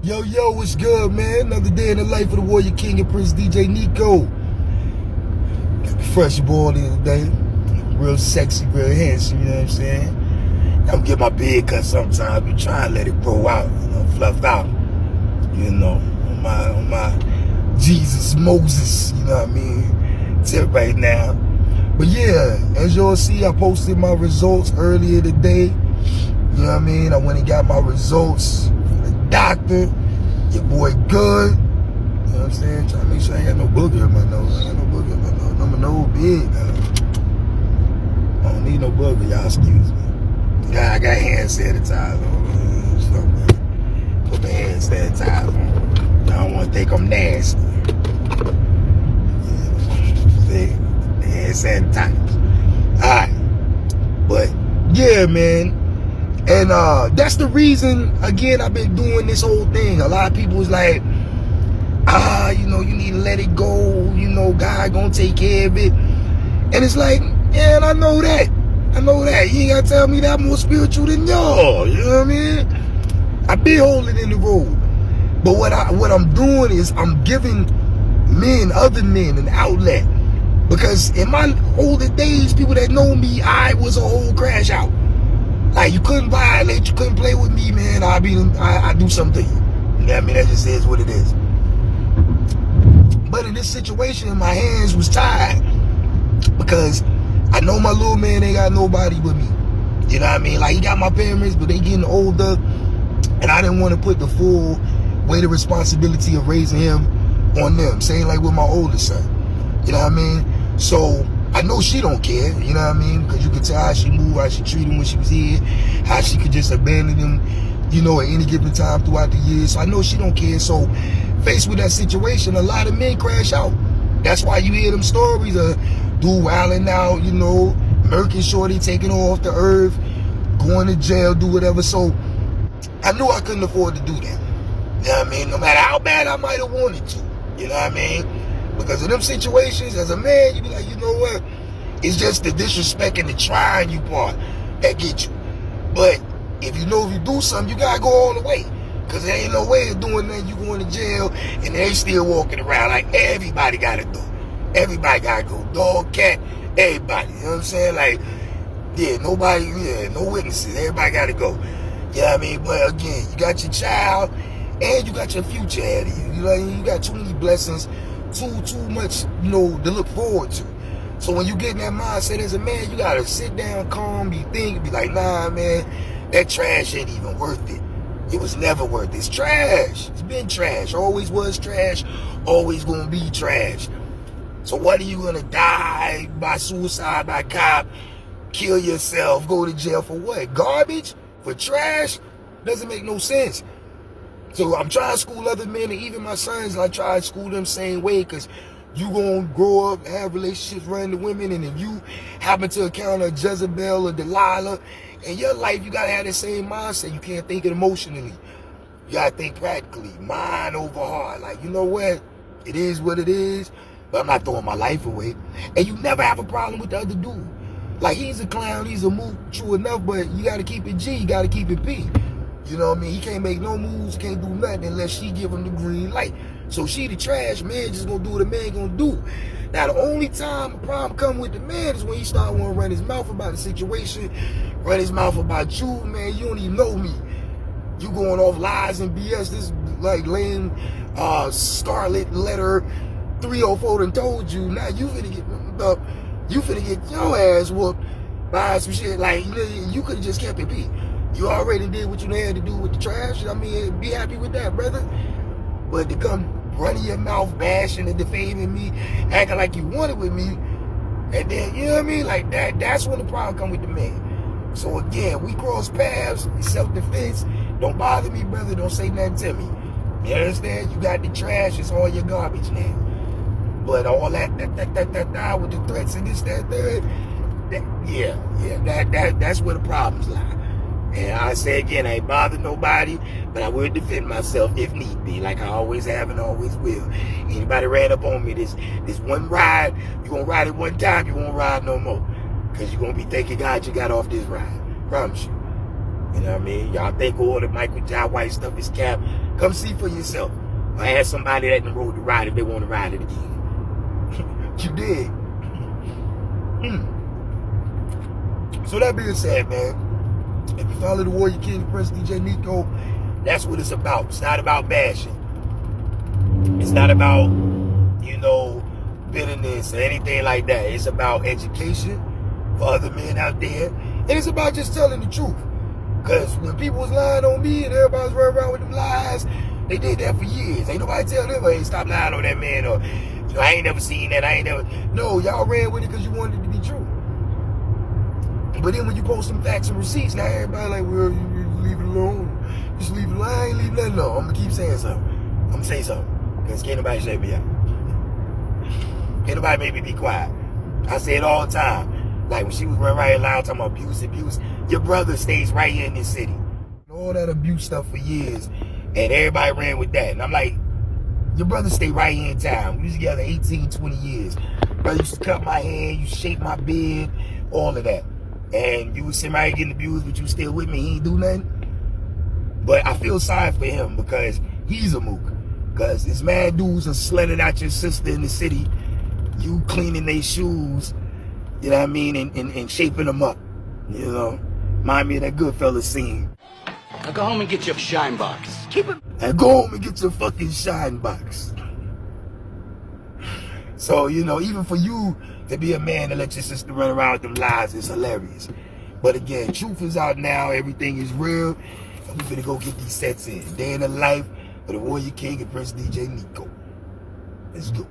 Yo, what's good, man? Another day in the life of the Warrior King and Prince DJ Nico. Got the fresh boy today. Real sexy, real handsome, you know what I'm saying? I'm get my beard cut sometimes, but try and let it grow out, fluff out. On my Jesus Moses, you know what I mean? Tip right now. But yeah, as y'all see, I posted my results earlier today. You know what I mean? I went and got my results from the doctor. Your boy good. You know what I'm saying? Trying to make sure I ain't got no booger in my nose. I ain't got no booger in my nose. My nose big now. I don't need no booger, y'all excuse me. I got hand sanitizer on. So, put my hand sanitizer on. I don't want to think I'm nasty. See? Hand sanitizer. Alright. But, yeah, man. And that's the reason, again, I've been doing this whole thing. A lot of people is like, you need to let it go. God gonna take care of it. And it's like, yeah, and I know that. You ain't gotta tell me that I'm more spiritual than y'all. You know what I mean? I be holding in the road. But what I'm doing is I'm giving other men, an outlet. Because in my older days, people that know me, I was a whole crash out. Like, you couldn't violate, you couldn't play with me, man. I do something to you. You know what I mean? That just is what it is. But in this situation, my hands was tied. Because I know my little man ain't got nobody but me. You know what I mean? Like, he got my parents, but they getting older. And I didn't want to put the full weight of responsibility of raising him on them. Same like with my oldest son. You know what I mean? So I know she don't care, you know what I mean? Because you could tell how she moved, how she treated him when she was here, how she could just abandon him, at any given time throughout the years. So I know she don't care. So faced with that situation, a lot of men crash out. That's why you hear them stories of dude wilding out, murking shorty, taking her off the earth, going to jail, do whatever. So I knew I couldn't afford to do that. You know what I mean? No matter how bad I might have wanted to, you know what I mean? Because of them situations, as a man, you be like, you know what? It's just the disrespect and the trying you part that get you. But if you do something, you gotta go all the way. Because there ain't no way of doing that. You going to jail and they still walking around like everybody gotta do. Everybody gotta go. Dog, cat, everybody. You know what I'm saying? Like, no witnesses. Everybody gotta go. You know what I mean? But again, you got your child and you got your future ahead of you. You got too many blessings. Too much, to look forward to. So when you get in that mindset as a man, you gotta sit down, calm, be like, nah, man, that trash ain't even worth it. It was never worth it. It's trash. It's been trash. Always was trash. Always gonna be trash. So what are you gonna die by suicide, by cop, kill yourself, go to jail for what? Garbage? For trash? Doesn't make no sense. So I'm trying to school other men, and even my sons, I try to school them same way, because you gonna grow up, have relationships, run to women, and then you happen to encounter a Jezebel or Delilah. In your life, you gotta have the same mindset. You can't think it emotionally. You gotta think practically, mind over heart. Like, you know what? It is what it is, but I'm not throwing my life away. And you never have a problem with the other dude. Like, he's a clown, he's a mook, true enough, but you gotta keep it G, you gotta keep it P. You know what I mean? He can't make no moves, can't do nothing unless she give him the green light. So she the trash, man just gonna do what a man gonna do. Now the only time a problem come with the man is when he start wanna run his mouth about the situation, run his mouth about you, man, you don't even know me. You going off lies and BS, this like lame scarlet letter 304 done told you, now you finna get up, you finna get your ass whooped by some shit. Like, you could've just kept it P. You already did what you had to do with the trash. I mean, be happy with that, brother. But to come running your mouth, bashing and defaming me, acting like you wanted with me, and then, you know what I mean? Like, that's when the problem come with the man. So again, we cross paths, self-defense. Don't bother me, brother. Don't say nothing to me. You understand? You got the trash. It's all your garbage now. But all that with the threats and this, that, third, that's where the problems lie. And I say again, I ain't bothered nobody, but I will defend myself if need be, like I always have and always will. Anybody ran up on me this one ride, you gonna ride it one time, you won't ride no more. Because you're gonna be thanking God you got off this ride. Promise you. You know what I mean? Y'all think all the Michael Jai White stuff is cap. Come see for yourself. Or ask somebody that in the road to ride if they want to ride it again. You dig? So that being said, man, if you follow the Warrior King, Prince DJ Nico, that's what it's about. It's not about bashing. It's not about, you know, bitterness or anything like that. It's about education for other men out there. And it's about just telling the truth. Because when people was lying on me and everybody was running around with them lies, they did that for years. Ain't nobody tell them, hey, stop lying on that man, or, you know, I ain't never seen that, I ain't never. No, y'all ran with it because you wanted it to be true. But then when you post some facts and receipts, now everybody like, well, you leave it alone. Just leave it alone. I ain't leave nothing alone. I'm going to keep saying something. I'm going to say something. Because can't nobody shut me out. Can't nobody make me be quiet. I say it all the time. Like when she was running right around talking about abuse. Your brother stays right here in this city. All that abuse stuff for years. And everybody ran with that. And I'm like, your brother stay right here in town. We was together 18, 20 years. Brother used to cut my hair. You shape my beard. All of that. And you was sitting right here getting abused, but you still with me. He ain't do nothing. But I feel sorry for him because he's a mook. Because this mad dudes are sledding out your sister in the city. You cleaning their shoes. You know what I mean? And shaping them up. You know? Remind me of that Goodfellas scene. Now go home and get your shine box. Keep it. And go home and get your fucking shine box. So, you know, even for you to be a man and let your sister run around with them lies is hilarious. But again, truth is out now. Everything is real. And we finna go get these sets in. Day in the life of the Warrior King and Prince DJ Nico. Let's go.